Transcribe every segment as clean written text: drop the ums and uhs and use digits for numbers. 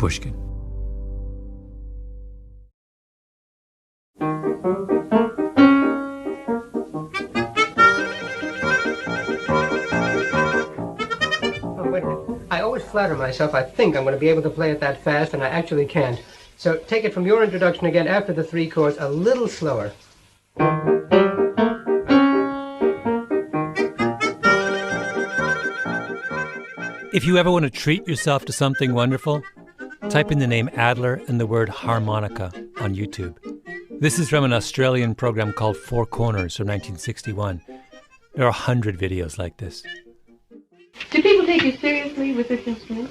Pushkin. I always flatter myself I think I'm going to be able to play it that fast, and I actually can't. So take it from your introduction again after the three chords, a little slower. If you ever want to treat yourself to something wonderful, type in the name Adler and the word harmonica on YouTube. This is from an Australian program called Four Corners from 1961. There are 100 videos like this. Do people take you seriously with this instrument?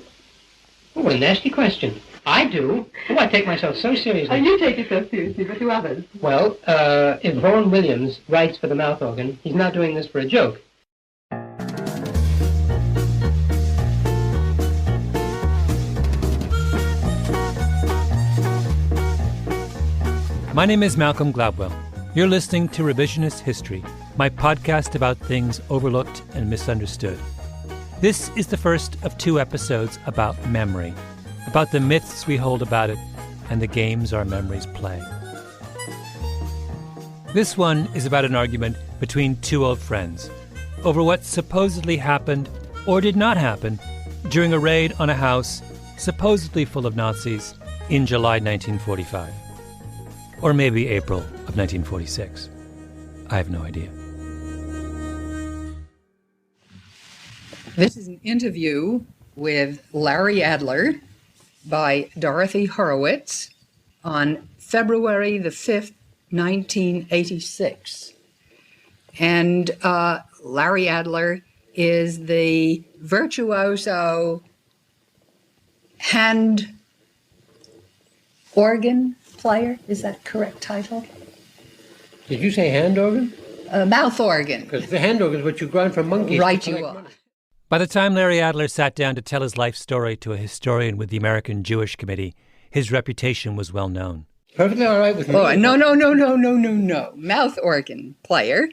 Oh, what a nasty question. I do. Oh, I take myself so seriously. Oh, you take it so seriously, but do others? Well, if Vaughan Williams writes for the mouth organ, he's not doing this for a joke. My name is Malcolm Gladwell. You're listening to Revisionist History, my podcast about things overlooked and misunderstood. This is the first of 2 episodes about memory, about the myths we hold about it and the games our memories play. This one is about an argument between 2 old friends over what supposedly happened or did not happen during a raid on a house supposedly full of Nazis in July 1945. Or maybe April of 1946. I have no idea. This is an interview with Larry Adler by Dorothy Horowitz on February the 5th, 1986. And Larry Adler is the virtuoso hand organ player. Is that correct title? Did you say hand organ? Mouth organ. Because the hand organ is what you grind from monkeys. Right you are. Money. By the time Larry Adler sat down to tell his life story to a historian with the American Jewish Committee, his reputation was well known. Perfectly all right with me. Oh, no. Mouth organ player,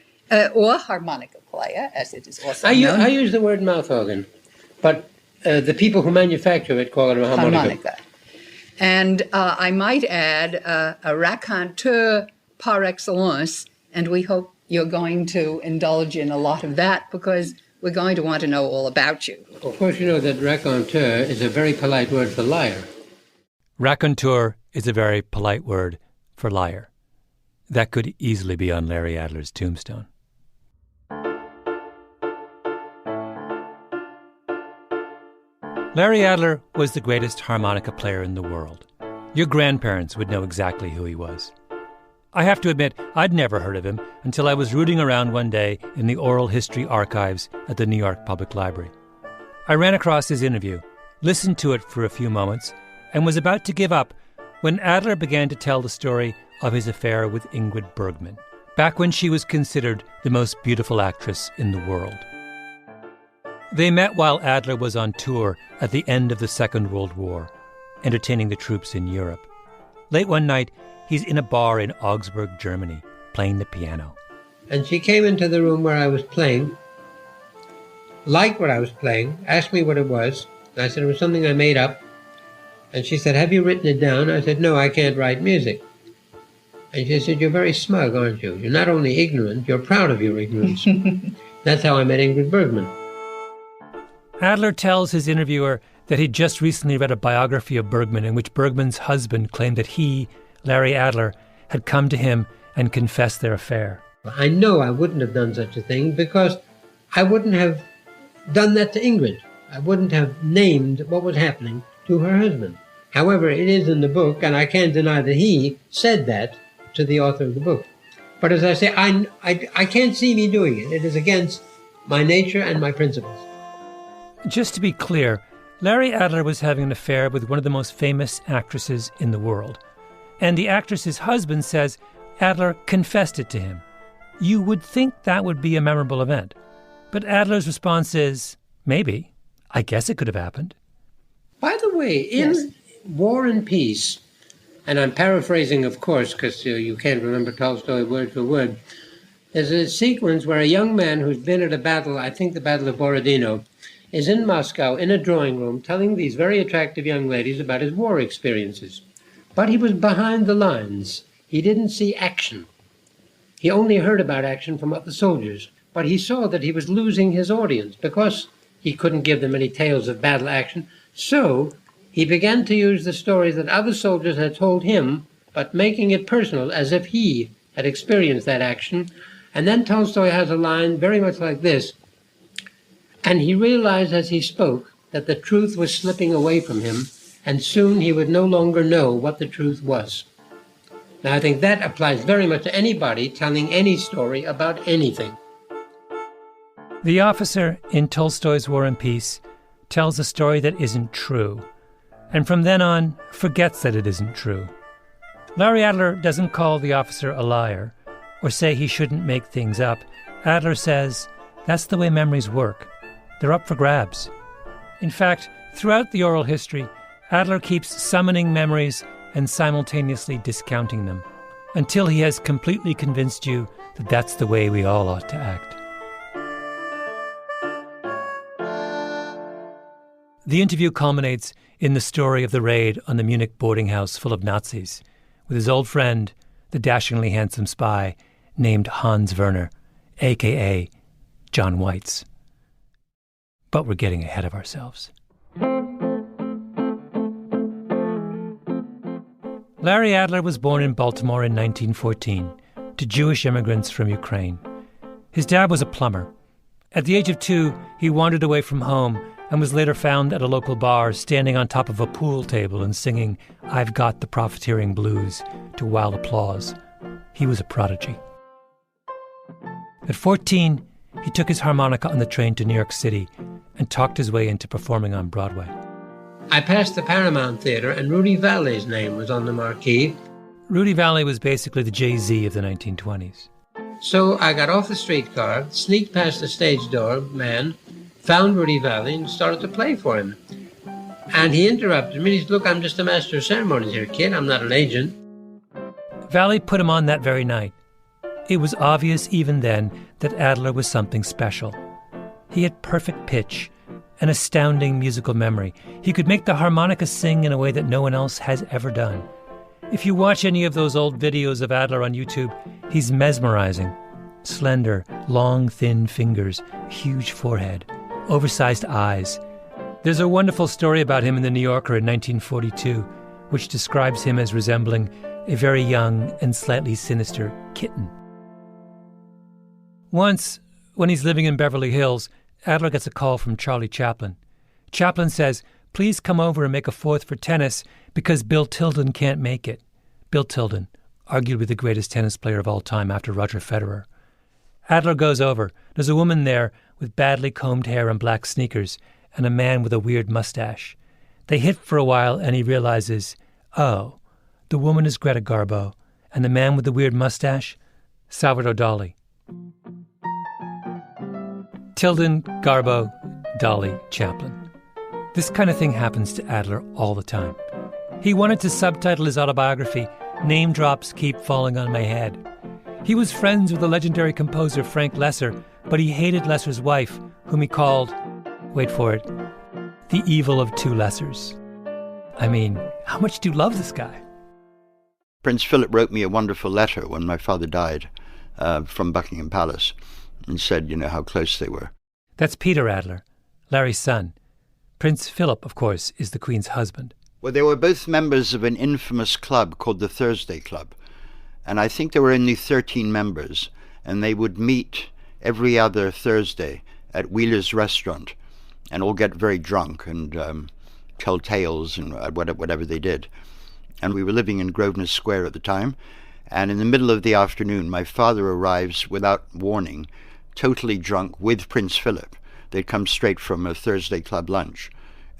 or harmonica player, as it is also known. I use the word mouth organ, but the people who manufacture it call it a harmonica. And I might add a raconteur par excellence, and we hope you're going to indulge in a lot of that because we're going to want to know all about you. Of course, you know that raconteur is a very polite word for liar. Raconteur is a very polite word for liar. That could easily be on Larry Adler's tombstone. Larry Adler was the greatest harmonica player in the world. Your grandparents would know exactly who he was. I have to admit, I'd never heard of him until I was rooting around one day in the oral history archives at the New York Public Library. I ran across his interview, listened to it for a few moments, and was about to give up when Adler began to tell the story of his affair with Ingrid Bergman, back when she was considered the most beautiful actress in the world. They met while Adler was on tour at the end of the Second World War, entertaining the troops in Europe. Late one night, he's in a bar in Augsburg, Germany, playing the piano. And she came into the room where I was playing, liked what I was playing, asked me what it was. I said it was something I made up. And she said, "Have you written it down?" I said, "No, I can't write music." And she said, "You're very smug, aren't you? You're not only ignorant, you're proud of your ignorance." That's how I met Ingrid Bergman. Adler tells his interviewer that he'd just recently read a biography of Bergman in which Bergman's husband claimed that he, Larry Adler, had come to him and confessed their affair. I know I wouldn't have done such a thing because I wouldn't have done that to Ingrid. I wouldn't have named what was happening to her husband. However, it is in the book, and I can't deny that he said that to the author of the book. But as I say, I can't see me doing it. It is against my nature and my principles. Just to be clear, Larry Adler was having an affair with one of the most famous actresses in the world. And the actress's husband says Adler confessed it to him. You would think that would be a memorable event. But Adler's response is, maybe. I guess it could have happened. By the way, in War and Peace, and I'm paraphrasing, of course, because you can't remember Tolstoy word for word, there's a sequence where a young man who's been at a battle, I think the Battle of Borodino, is in Moscow in a drawing room telling these very attractive young ladies about his war experiences. But he was behind the lines. He didn't see action. He only heard about action from other soldiers, but he saw that he was losing his audience because he couldn't give them any tales of battle action. So he began to use the stories that other soldiers had told him, but making it personal, as if he had experienced that action. And then Tolstoy has a line very much like this: "And he realized as he spoke that the truth was slipping away from him, and soon he would no longer know what the truth was." Now, I think that applies very much to anybody telling any story about anything. The officer in Tolstoy's War and Peace tells a story that isn't true, and from then on forgets that it isn't true. Larry Adler doesn't call the officer a liar or say he shouldn't make things up. Adler says that's the way memories work. They're up for grabs. In fact, throughout the oral history, Adler keeps summoning memories and simultaneously discounting them until he has completely convinced you that that's the way we all ought to act. The interview culminates in the story of the raid on the Munich boarding house full of Nazis, with his old friend, the dashingly handsome spy named Hans Werner, a.k.a. John Weitz. But we're getting ahead of ourselves. Larry Adler was born in Baltimore in 1914 to Jewish immigrants from Ukraine. His dad was a plumber. At the age of 2, he wandered away from home and was later found at a local bar standing on top of a pool table and singing "I've Got the Profiteering Blues" to wild applause. He was a prodigy. At 14, he took his harmonica on the train to New York City and talked his way into performing on Broadway. I passed the Paramount Theater, and Rudy Vallee's name was on the marquee. Rudy Vallee was basically the Jay-Z of the 1920s. So I got off the streetcar, sneaked past the stage door man, found Rudy Vallee, and started to play for him. And he interrupted me. He said, "Look, I'm just a master of ceremonies here, kid. I'm not an agent." Vallee put him on that very night. It was obvious even then that Adler was something special. He had perfect pitch, an astounding musical memory. He could make the harmonica sing in a way that no one else has ever done. If you watch any of those old videos of Adler on YouTube, he's mesmerizing. Slender, long, thin fingers, huge forehead, oversized eyes. There's a wonderful story about him in The New Yorker in 1942, which describes him as resembling a very young and slightly sinister kitten. Once, when he's living in Beverly Hills, Adler gets a call from Charlie Chaplin. Chaplin says, "Please come over and make a fourth for tennis because Bill Tilden can't make it." Bill Tilden, arguably the greatest tennis player of all time after Roger Federer. Adler goes over. There's a woman there with badly combed hair and black sneakers, and a man with a weird mustache. They hit for a while, and he realizes, oh, the woman is Greta Garbo, and the man with the weird mustache, Salvador Dali. Tilden, Garbo, Dali, Chaplin. This kind of thing happens to Adler all the time. He wanted to subtitle his autobiography, "Name Drops Keep Falling on My Head." He was friends with the legendary composer Frank Loesser, but he hated Loesser's wife, whom he called, wait for it, the evil of two Loessers. I mean, how much do you love this guy? Prince Philip wrote me a wonderful letter when my father died from Buckingham Palace and said, how close they were. That's Peter Adler, Larry's son. Prince Philip, of course, is the Queen's husband. Well, they were both members of an infamous club called the Thursday Club. And I think there were only 13 members, and they would meet every other Thursday at Wheeler's restaurant and all get very drunk and tell tales and whatever they did. And we were living in Grosvenor Square at the time, and in the middle of the afternoon, my father arrives without warning, totally drunk with Prince Philip. They'd come straight from a Thursday Club lunch.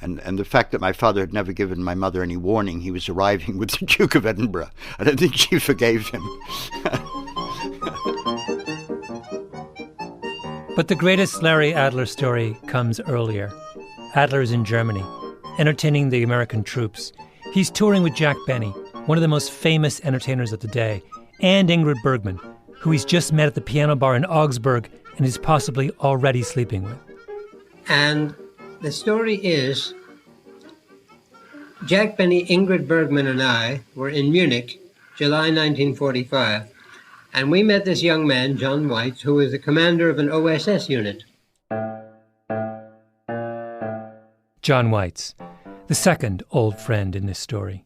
And the fact that my father had never given my mother any warning, he was arriving with the Duke of Edinburgh. I don't think she forgave him. But the greatest Larry Adler story comes earlier. Adler is in Germany, entertaining the American troops. He's touring with Jack Benny, one of the most famous entertainers of the day, and Ingrid Bergman, who he's just met at the piano bar in Augsburg and is possibly already sleeping with. And The story is, Jack Benny, Ingrid Bergman, and I were in Munich, July 1945, and we met this young man, John Weitz, who was the commander of an OSS unit. John Weitz, the second old friend in this story.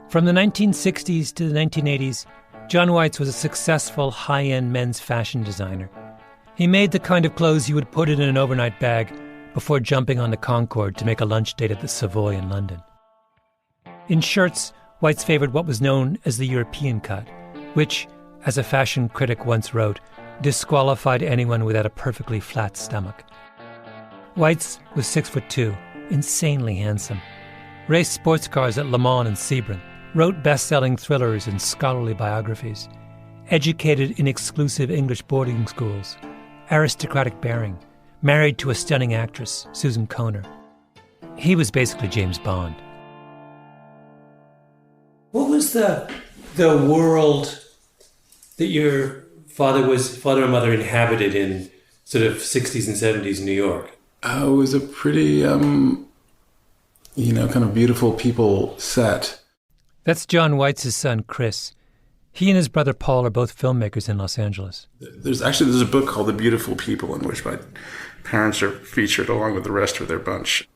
From the 1960s to the 1980s, John Weitz was a successful high-end men's fashion designer. He made the kind of clothes you would put in an overnight bag before jumping on the Concorde to make a lunch date at the Savoy in London. In shirts, Weitz favored what was known as the European cut, which, as a fashion critic once wrote, disqualified anyone without a perfectly flat stomach. Weitz was 6'2", insanely handsome, raced sports cars at Le Mans and Sebring, wrote best-selling thrillers and scholarly biographies, educated in exclusive English boarding schools, aristocratic bearing, married to a stunning actress, Susan Kohner. He was basically James Bond. What was the world that your father and mother inhabited in sort of 60s and 70s New York? It was a pretty, kind of beautiful people set. That's John Weitz's son, Chris. He and his brother Paul are both filmmakers in Los Angeles. There's a book called The Beautiful People in which my parents are featured along with the rest of their bunch.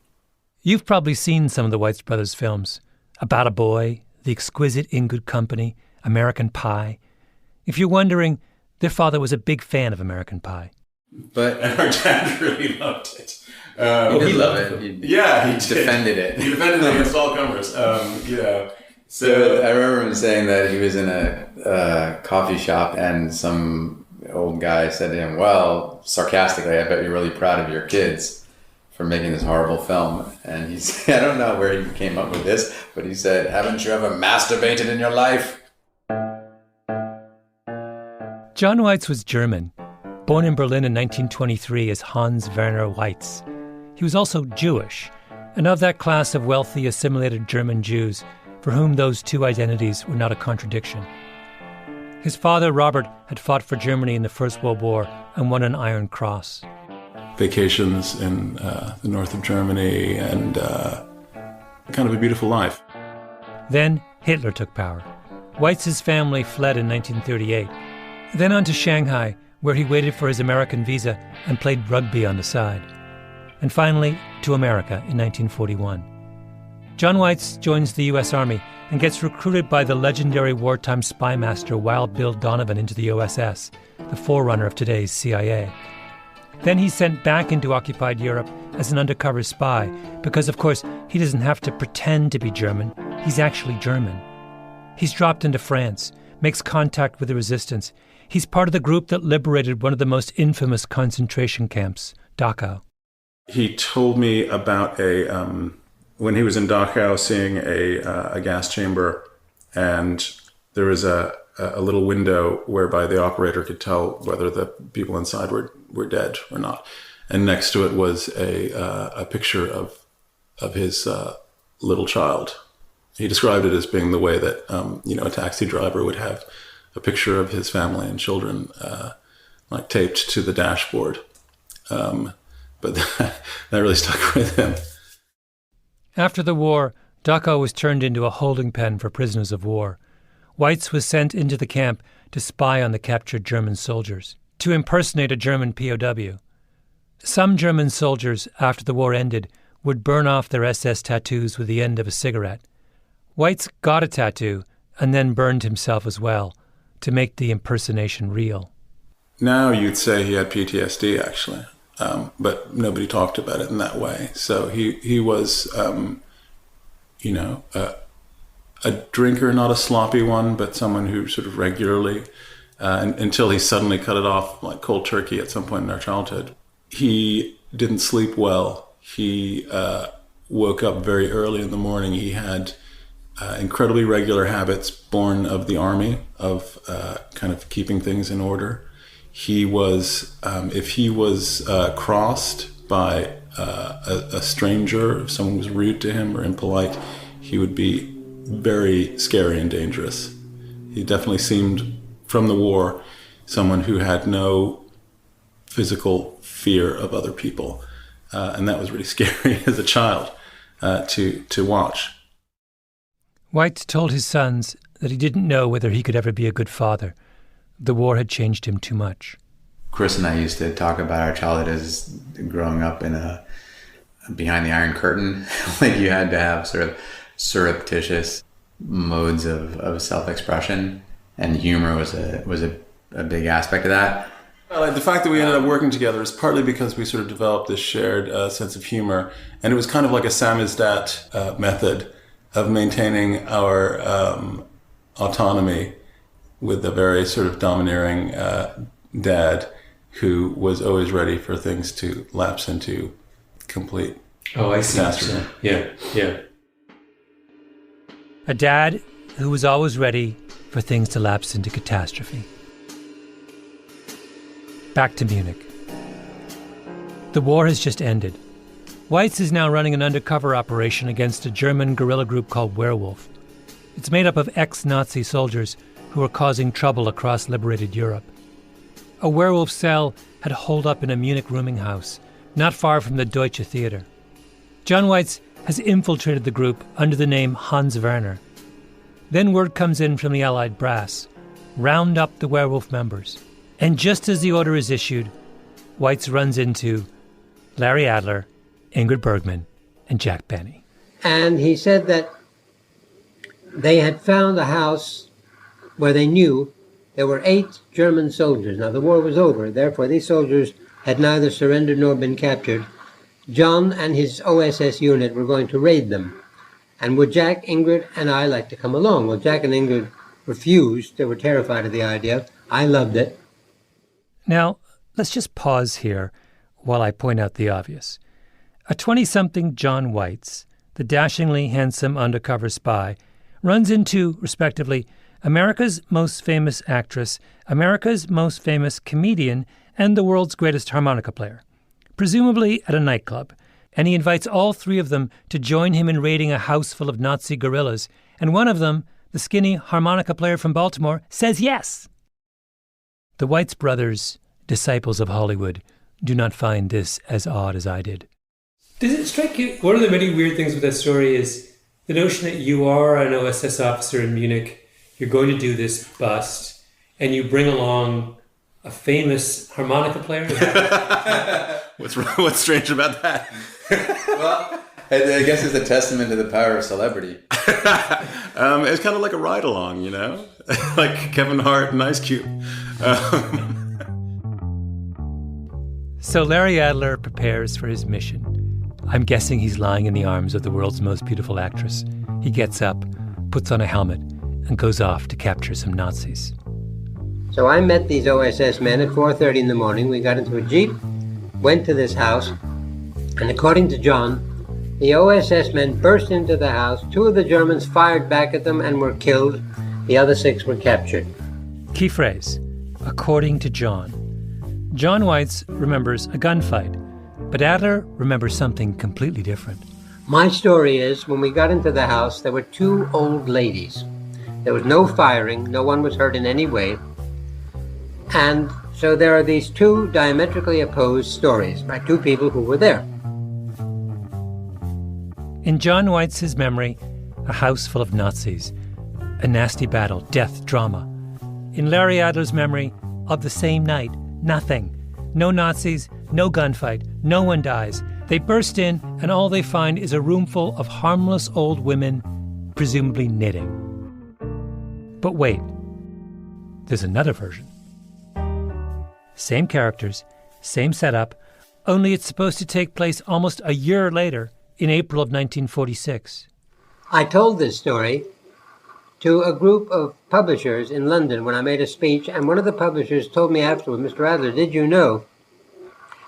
You've probably seen some of the Weitz brothers' films. About a Boy, The Exquisite In Good Company, American Pie. If you're wondering, their father was a big fan of American Pie. But our dad really loved it. He loved it. He defended it. He defended it against all comers. So I remember him saying that he was in a coffee shop and some old guy said to him, well, sarcastically, I bet you're really proud of your kids for making this horrible film. And he said, I don't know where he came up with this, but he said, haven't you ever masturbated in your life? John Weitz was German, born in Berlin in 1923 as Hans Werner Weitz. He was also Jewish, and of that class of wealthy, assimilated German Jews for whom those two identities were not a contradiction. His father, Robert, had fought for Germany in the First World War and won an Iron Cross. Vacations in the north of Germany and kind of a beautiful life. Then Hitler took power. Weitz's family fled in 1938. Then on to Shanghai, where he waited for his American visa and played rugby on the side. And finally, to America in 1941. John Weitz joins the U.S. Army and gets recruited by the legendary wartime spy master Wild Bill Donovan into the OSS, the forerunner of today's CIA. Then he's sent back into occupied Europe as an undercover spy because, of course, he doesn't have to pretend to be German. He's actually German. He's dropped into France, makes contact with the resistance. He's part of the group that liberated one of the most infamous concentration camps, Dachau. He told me about when he was in Dachau, seeing a gas chamber, and there was a little window whereby the operator could tell whether the people inside were dead or not. And next to it was a picture of his little child. He described it as being the way that a taxi driver would have a picture of his family and children like taped to the dashboard. But that really stuck with him. After the war, Dachau was turned into a holding pen for prisoners of war. Weitz was sent into the camp to spy on the captured German soldiers, to impersonate a German POW. Some German soldiers, after the war ended, would burn off their SS tattoos with the end of a cigarette. Weitz got a tattoo and then burned himself as well to make the impersonation real. Now you'd say he had PTSD, actually. But nobody talked about it in that way. So he was, a drinker, not a sloppy one, but someone who sort of regularly, until he suddenly cut it off like cold turkey at some point in our childhood. He didn't sleep well. He woke up very early in the morning. He had incredibly regular habits born of the army, of kind of keeping things in order. He was, if he was crossed by a stranger, if someone was rude to him or impolite, he would be very scary and dangerous. He definitely seemed, from the war, someone who had no physical fear of other people. And that was really scary as a child to watch. Weitz told his sons that he didn't know whether he could ever be a good father. The war had changed him too much. Chris and I used to talk about our childhood as growing up in behind the Iron Curtain. Like you had to have sort of surreptitious modes of self-expression, and humor was a big aspect of that. Well, the fact that we ended up working together is partly because we sort of developed this shared sense of humor, and it was kind of like a samizdat method of maintaining our autonomy with a very sort of domineering dad who was always ready for things to lapse into complete catastrophe. Yeah. A dad who was always ready for things to lapse into catastrophe. Back to Munich. The war has just ended. Weitz is now running an undercover operation against a German guerrilla group called Werewolf. It's made up of ex-Nazi soldiers who are causing trouble across liberated Europe. A werewolf cell had holed up in a Munich rooming house, not far from the Deutsche Theater. John Weitz has infiltrated the group under the name Hans Werner. Then word comes in from the Allied brass: round up the werewolf members. And just as the order is issued, Weitz runs into Larry Adler, Ingrid Bergman, and Jack Benny. And he said that they had found a house where they knew there were 8 German soldiers. Now, the war was over. Therefore, these soldiers had neither surrendered nor been captured. John and his OSS unit were going to raid them. And would Jack, Ingrid, and I like to come along? Well, Jack and Ingrid refused. They were terrified of the idea. I loved it. Now, let's just pause here while I point out the obvious. A 20-something John Weitz, the dashingly handsome undercover spy, runs into, respectively, America's most famous actress, America's most famous comedian, and the world's greatest harmonica player, presumably at a nightclub, and he invites all 3 of them to join him in raiding a house full of Nazi guerrillas, and one of them, the skinny harmonica player from Baltimore, says yes. The Weitz brothers, disciples of Hollywood, do not find this as odd as I did. Does it strike you, one of the many weird things with that story is the notion that you are an OSS officer in Munich, you're going to do this bust, and you bring along a famous harmonica player? What's strange about that? Well, I guess it's a testament to the power of celebrity. It's kind of like a ride-along, you know? Like Kevin Hart and Ice Cube. So Larry Adler prepares for his mission. I'm guessing he's lying in the arms of the world's most beautiful actress. He gets up, puts on a helmet, and goes off to capture some Nazis. So I met these OSS men at 4:30 in the morning. We got into a Jeep, went to this house, and according to John, the OSS men burst into the house. 2 of the Germans fired back at them and were killed. The other 6 were captured. Key phrase, according to John. John Weitz remembers a gunfight, but Adler remembers something completely different. My story is, when we got into the house, there were 2 old ladies. There was no firing. No one was hurt in any way. And so there are these 2 diametrically opposed stories by 2 people who were there. In John Weitz's memory, a house full of Nazis, a nasty battle, death, drama. In Larry Adler's memory, of the same night, nothing. No Nazis, no gunfight, no one dies. They burst in, and all they find is a room full of harmless old women, presumably knitting. But wait, there's another version. Same characters, same setup, only it's supposed to take place almost a year later, in April of 1946. I told this story to a group of publishers in London when I made a speech, and one of the publishers told me afterward, Mr. Adler, did you know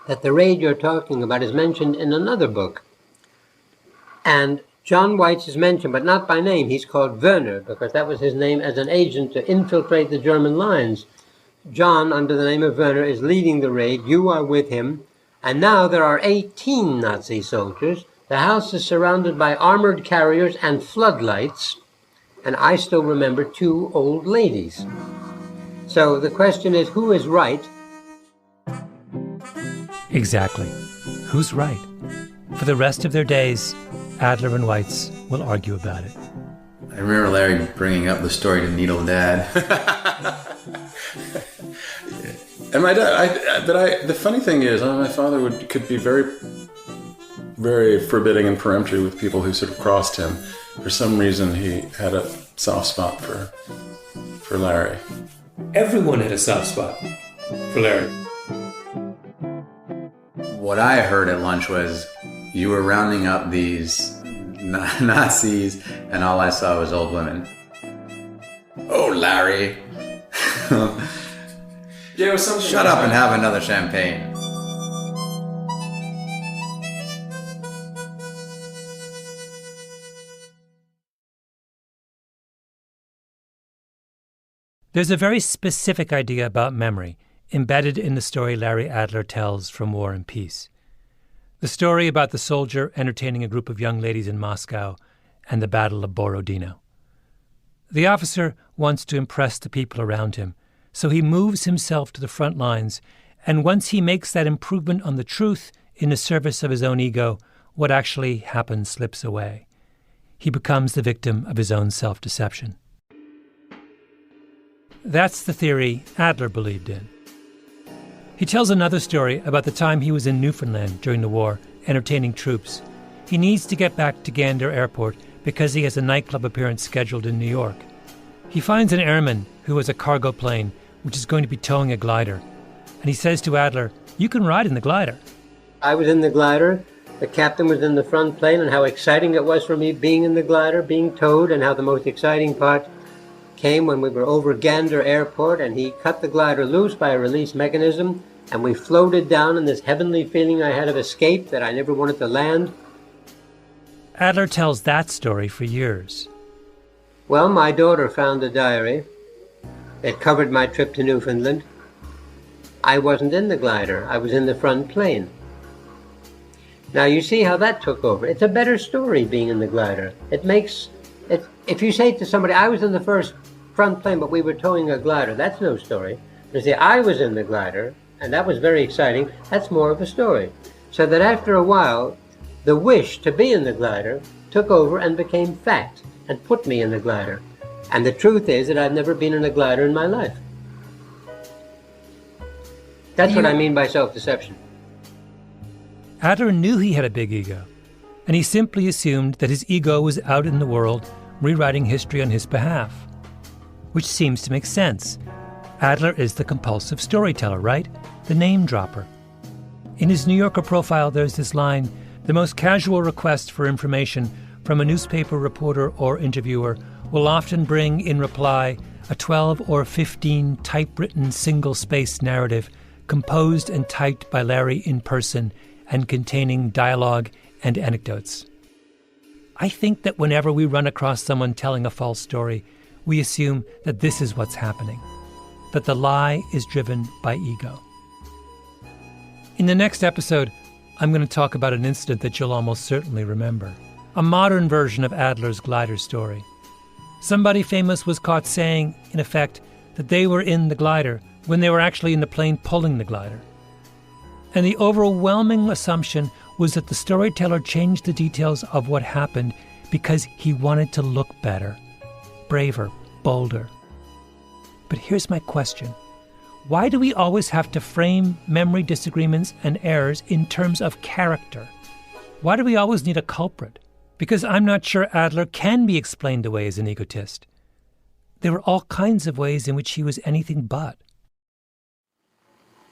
that the raid you're talking about is mentioned in another book? And John Weitz is mentioned, but not by name. He's called Werner, because that was his name as an agent to infiltrate the German lines. John, under the name of Werner, is leading the raid. You are with him. And now there are 18 Nazi soldiers. The house is surrounded by armored carriers and floodlights. And I still remember 2 old ladies. So the question is, who is right? Exactly. Who's right? For the rest of their days, Adler and Weitz will argue about it. I remember Larry bringing up the story to Needle Dad. And my dad, the funny thing is, my father could be very, very forbidding and peremptory with people who sort of crossed him. For some reason, he had a soft spot for Larry. Everyone had a soft spot for Larry. What I heard at lunch was you were rounding up these Nazis, and all I saw was old women. Oh, Larry. Yeah, it was something. Shut up and have another champagne. There's a very specific idea about memory embedded in the story Larry Adler tells from War and Peace. The story about the soldier entertaining a group of young ladies in Moscow and the Battle of Borodino. The officer wants to impress the people around him, so he moves himself to the front lines, and once he makes that improvement on the truth in the service of his own ego, what actually happens slips away. He becomes the victim of his own self-deception. That's the theory Adler believed in. He tells another story about the time he was in Newfoundland during the war, entertaining troops. He needs to get back to Gander Airport because he has a nightclub appearance scheduled in New York. He finds an airman who has a cargo plane which is going to be towing a glider, and he says to Adler, "You can ride in the glider." I was in the glider, the captain was in the front plane, and how exciting it was for me being in the glider, being towed, and how the most exciting part came when we were over Gander Airport and he cut the glider loose by a release mechanism and we floated down in this heavenly feeling I had of escape that I never wanted to land. Adler tells that story for years. Well, my daughter found a diary that covered my trip to Newfoundland. I wasn't in the glider, I was in the front plane. Now you see how that took over. It's a better story being in the glider. It makes it, if you say to somebody, I was in the first front plane, but we were towing a glider, that's no story. But say, I was in the glider, and that was very exciting, that's more of a story. So that after a while, the wish to be in the glider took over and became fact, and put me in the glider. And the truth is that I've never been in a glider in my life. That's what I mean by self-deception. Adler knew he had a big ego, and he simply assumed that his ego was out in the world rewriting history on his behalf. Which seems to make sense. Adler is the compulsive storyteller, right? The name dropper. In his New Yorker profile, there's this line, "The most casual request for information from a newspaper reporter or interviewer will often bring in reply a 12 or 15 typewritten single-space narrative composed and typed by Larry in person and containing dialogue and anecdotes." I think that whenever we run across someone telling a false story, we assume that this is what's happening, that the lie is driven by ego. In the next episode, I'm going to talk about an incident that you'll almost certainly remember, a modern version of Adler's glider story. Somebody famous was caught saying, in effect, that they were in the glider when they were actually in the plane pulling the glider. And the overwhelming assumption was that the storyteller changed the details of what happened because he wanted to look better, braver, bolder. But here's my question. Why do we always have to frame memory disagreements and errors in terms of character? Why do we always need a culprit? Because I'm not sure Adler can be explained away as an egotist. There were all kinds of ways in which he was anything but.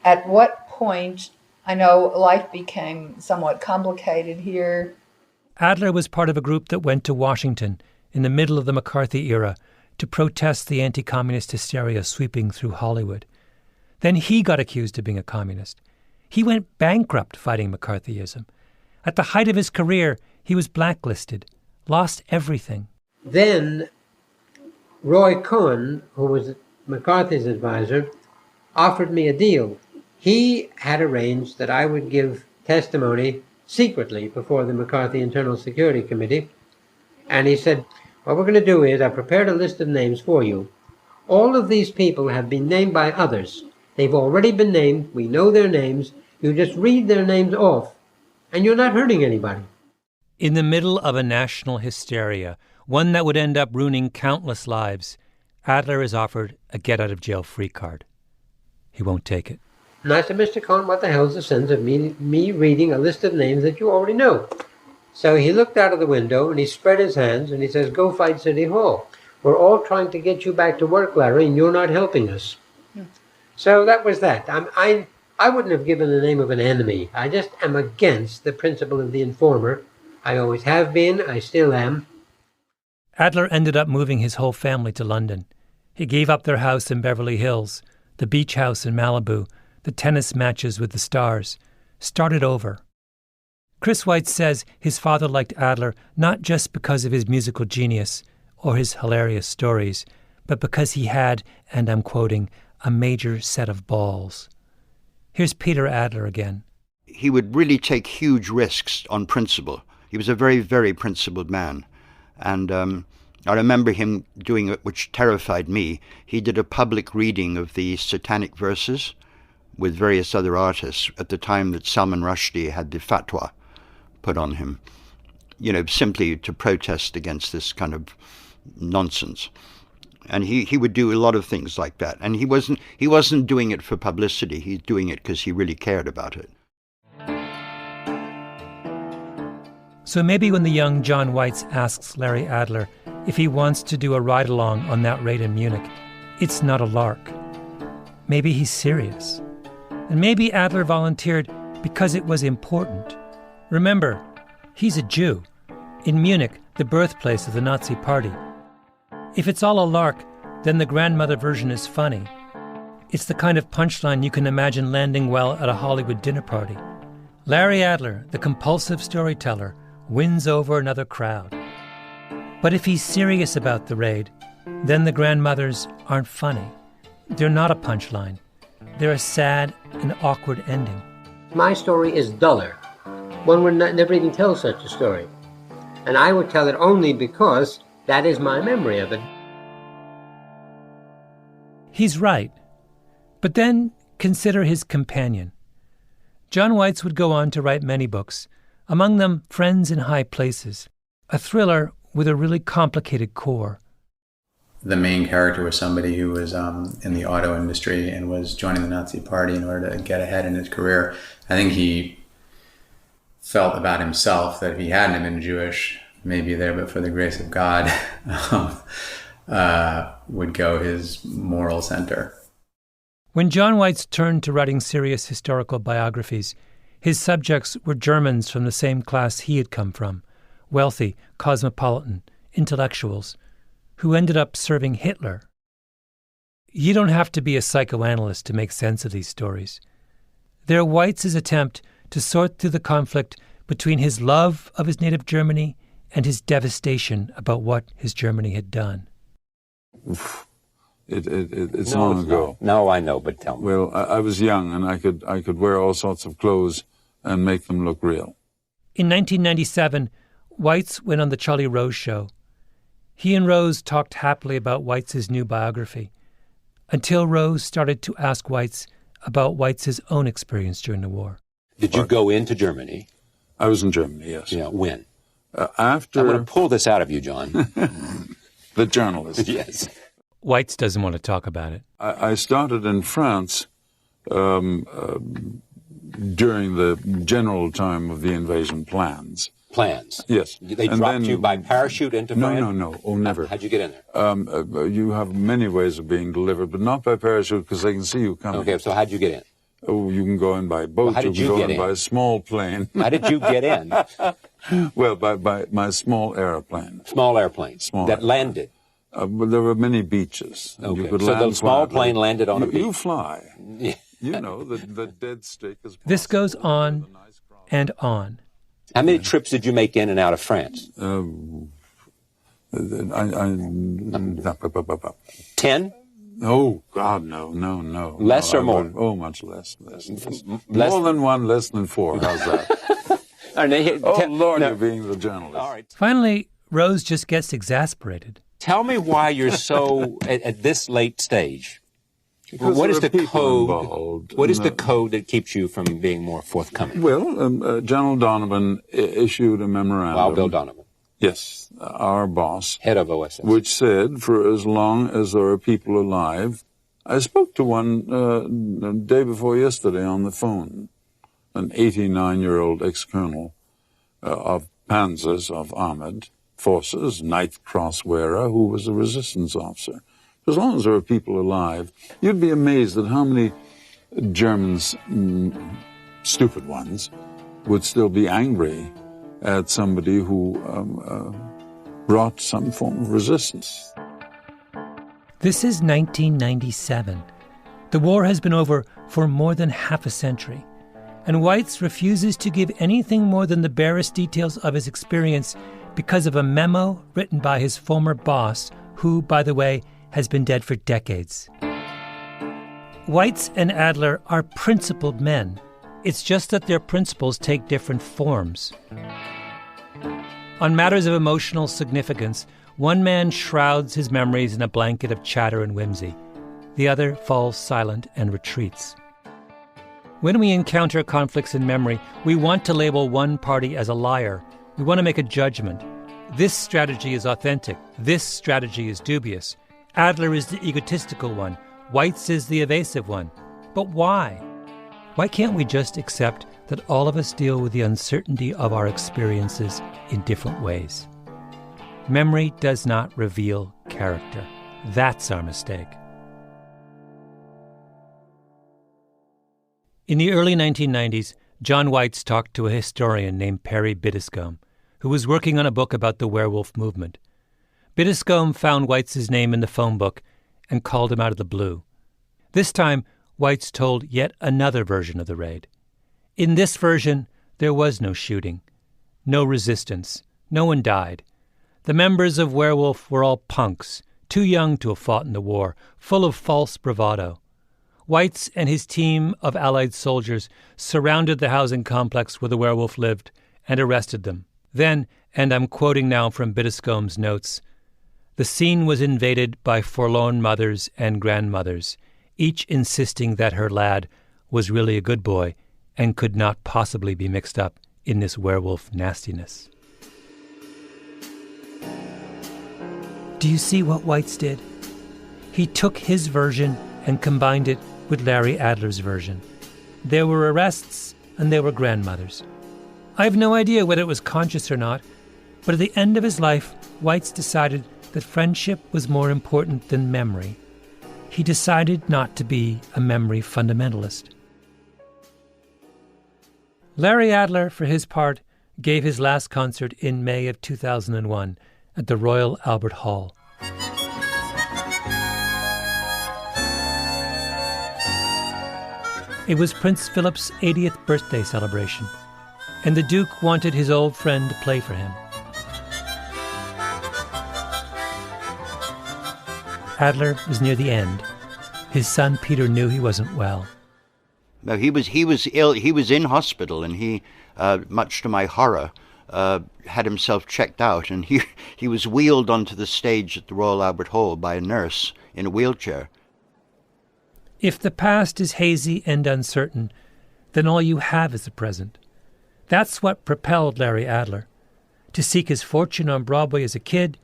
At what point, I know life became somewhat complicated here. Adler was part of a group that went to Washington in the middle of the McCarthy era to protest the anti-communist hysteria sweeping through Hollywood. Then he got accused of being a communist. He went bankrupt fighting McCarthyism. At the height of his career, he was blacklisted, lost everything. Then Roy Cohn, who was McCarthy's advisor, offered me a deal. He had arranged that I would give testimony secretly before the McCarthy Internal Security Committee. And he said, what we're going to do is, I've prepared a list of names for you. All of these people have been named by others. They've already been named. We know their names. You just read their names off and you're not hurting anybody. In the middle of a national hysteria, one that would end up ruining countless lives, Adler is offered a get-out-of-jail-free card. He won't take it. And I said, Mr. Cohen, what the hell's the sense of me reading a list of names that you already know? So he looked out of the window and he spread his hands and he says, go fight City Hall. We're all trying to get you back to work, Larry, and you're not helping us. So that was that. I wouldn't have given the name of an enemy. I just am against the principle of the informer. I always have been. I still am. Adler ended up moving his whole family to London. He gave up their house in Beverly Hills, the beach house in Malibu, the tennis matches with the stars, started over. Chris Weitz says his father liked Adler not just because of his musical genius or his hilarious stories, but because he had, and I'm quoting, a major set of balls. Here's Peter Adler again. He would really take huge risks on principle. He was a very, very principled man. And I remember him doing it, which terrified me. He did a public reading of the Satanic Verses with various other artists at the time that Salman Rushdie had the fatwa put on him, simply to protest against this kind of nonsense. And he would do a lot of things like that. And he wasn't doing it for publicity. He's doing it because he really cared about it. So maybe when the young John Weitz asks Larry Adler if he wants to do a ride-along on that raid in Munich, it's not a lark. Maybe he's serious. And maybe Adler volunteered because it was important. Remember, he's a Jew. In Munich, the birthplace of the Nazi Party. If it's all a lark, then the grandmother version is funny. It's the kind of punchline you can imagine landing well at a Hollywood dinner party. Larry Adler, the compulsive storyteller, wins over another crowd. But if he's serious about the raid, then the grandmothers aren't funny. They're not a punchline. They're a sad and awkward ending. My story is duller. One would never even tell such a story. And I would tell it only because that is my memory of it. He's right. But then consider his companion. John Weitz would go on to write many books, among them Friends in High Places, a thriller with a really complicated core. The main character was somebody who was in the auto industry and was joining the Nazi Party in order to get ahead in his career. I think he felt about himself that if he hadn't been Jewish, maybe there, but for the grace of God, would go his moral center. When John Weitz turned to writing serious historical biographies, his subjects were Germans from the same class he had come from, wealthy, cosmopolitan, intellectuals, who ended up serving Hitler. You don't have to be a psychoanalyst to make sense of these stories. They're Weitz's attempt to sort through the conflict between his love of his native Germany and his devastation about what his Germany had done. It's long ago. No, I know, but tell me. Well, I was young, and I could wear all sorts of clothes and make them look real. In 1997, Weitz went on the Charlie Rose Show. He and Rose talked happily about Weitz's new biography, until Rose started to ask Weitz about Weitz's own experience during the war. Did you go into Germany? I was in Germany, yes. Yeah, when? After... I'm going to pull this out of you, John. The journalist. Yes. Weitz doesn't want to talk about it. I started in France during the general time of the invasion plans. Plans? Yes. They dropped you by parachute into France? No. Oh, never. How'd you get in there? You have many ways of being delivered, but not by parachute because they can see you coming. Okay, so how'd you get in? Oh, you can go in by boat. Well, how did you can go get in? By a small plane. How did you get in? Well, by my small airplane. Small airplane. Small that airplane. Landed. But there were many beaches. Okay. You could So land the small quietly. plane landed on a beach. You fly. Yeah. You know, the dead stick is... This goes on and on. How many trips did you make in and out of France? 10? Oh, God, no. Less or more? Much less. Less? More than one, less than four. How's that? Lord, you're being the journalist. All right. Finally, Rose just gets exasperated. Tell me why you're so, at this late stage, Because what is the people code? Involved. What is the code that keeps you from being more forthcoming? Well, General Donovan issued a memorandum. Wow, Bill Donovan. Yes, our boss. Head of OSS. Which said, for as long as there are people alive, I spoke to one the day before yesterday on the phone, an 89-year-old ex-colonel of Panzers of Armored Forces, 9th Cross wearer, who was a resistance officer. As long as there are people alive, you'd be amazed at how many Germans, stupid ones, would still be angry at somebody who brought some form of resistance. This is 1997. The war has been over for more than half a century, and Weitz refuses to give anything more than the barest details of his experience because of a memo written by his former boss, who, by the way, has been dead for decades. Weitz and Adler are principled men. It's just that their principles take different forms. On matters of emotional significance, one man shrouds his memories in a blanket of chatter and whimsy. The other falls silent and retreats. When we encounter conflicts in memory, we want to label one party as a liar. We want to make a judgment. This strategy is authentic. This strategy is dubious. Adler is the egotistical one. Weitz is the evasive one. But why? Why can't we just accept that all of us deal with the uncertainty of our experiences in different ways? Memory does not reveal character. That's our mistake. In the early 1990s, John Weitz talked to a historian named Perry Biddiscombe, who was working on a book about the werewolf movement. Biddiscombe found Weitz's name in the phone book and called him out of the blue. This time, Weitz told yet another version of the raid. In this version, there was no shooting, no resistance, no one died. The members of Werewolf were all punks, too young to have fought in the war, full of false bravado. Weitz and his team of Allied soldiers surrounded the housing complex where the werewolf lived and arrested them. Then, and I'm quoting now from Biddiscombe's notes, the scene was invaded by forlorn mothers and grandmothers, each insisting that her lad was really a good boy and could not possibly be mixed up in this werewolf nastiness. Do you see what Weitz did? He took his version and combined it with Larry Adler's version. There were arrests and there were grandmothers. I have no idea whether it was conscious or not, but at the end of his life, Weitz decided that friendship was more important than memory. He decided not to be a memory fundamentalist. Larry Adler, for his part, gave his last concert in May of 2001 at the Royal Albert Hall. It was Prince Philip's 80th birthday celebration, and the Duke wanted his old friend to play for him. Adler was near the end. His son Peter knew he wasn't well. No, he was ill. He was in hospital, and he, much to my horror, had himself checked out, and he was wheeled onto the stage at the Royal Albert Hall by a nurse in a wheelchair. If the past is hazy and uncertain, then all you have is the present. That's what propelled Larry Adler. To seek his fortune on Broadway as a kid,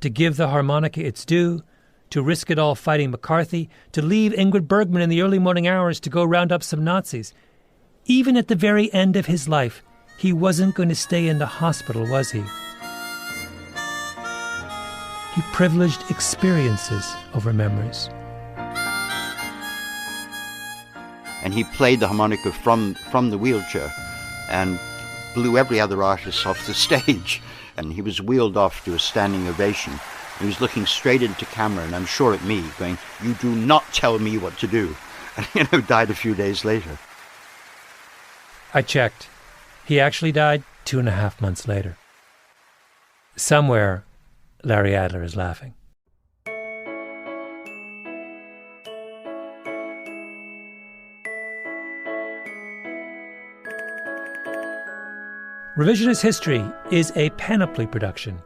to give the harmonica its due, to risk it all fighting McCarthy, to leave Ingrid Bergman in the early morning hours to go round up some Nazis. Even at the very end of his life, he wasn't going to stay in the hospital, was he? He privileged experiences over memories. And he played the harmonica from the wheelchair and blew every other artist off the stage. And he was wheeled off to a standing ovation. He was looking straight into camera, and I'm sure at me, going, "You do not tell me what to do." And died a few days later. I checked. He actually died 2.5 months later. Somewhere, Larry Adler is laughing. Revisionist History is a Panoply production.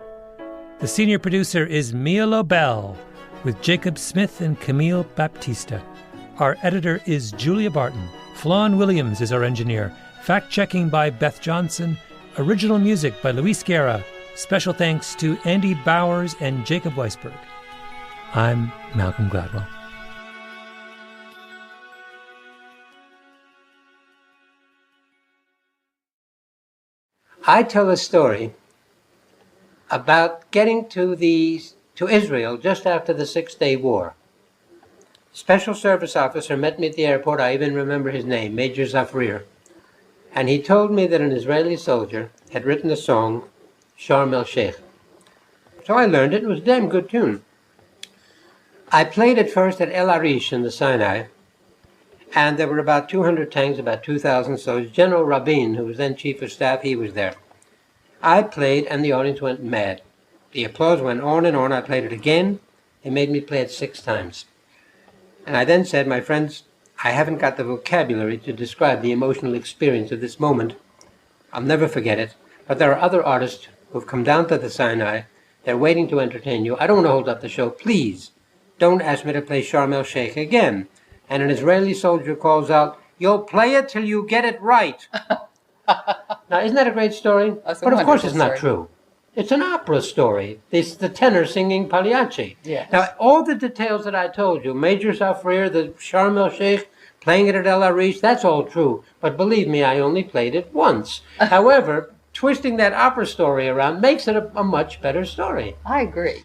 The senior producer is Mia Lobel, with Jacob Smith and Camille Baptista. Our editor is Julia Barton. Flawn Williams is our engineer. Fact-checking by Beth Johnson. Original music by Luis Guerra. Special thanks to Andy Bowers and Jacob Weisberg. I'm Malcolm Gladwell. I tell a story about getting to Israel just after the Six-Day War. Special service officer met me at the airport. I even remember his name, Major Zafrir. And he told me that an Israeli soldier had written a song, Sharm el-Sheikh. So I learned it. It was a damn good tune. I played it first at El Arish in the Sinai, and there were about 200 tanks, about 2,000 soldiers. General Rabin, who was then chief of staff, he was there. I played, and the audience went mad. The applause went on and on. I played it again. They made me play it 6 times. And I then said, my friends, I haven't got the vocabulary to describe the emotional experience of this moment. I'll never forget it. But there are other artists who've come down to the Sinai. They're waiting to entertain you. I don't want to hold up the show. Please, don't ask me to play Sharm el-Sheikh again. And an Israeli soldier calls out, you'll play it till you get it right. Now, isn't that a great story? That's a but of course it's wonderful not story. true. It's an opera story. It's the tenor singing Pagliacci. Yes. Now, all the details that I told you, Major Zafrir, the Sharm el-Sheikh, playing it at El Arish, that's all true. But believe me, I only played it once. However, twisting that opera story around makes it a much better story. I agree.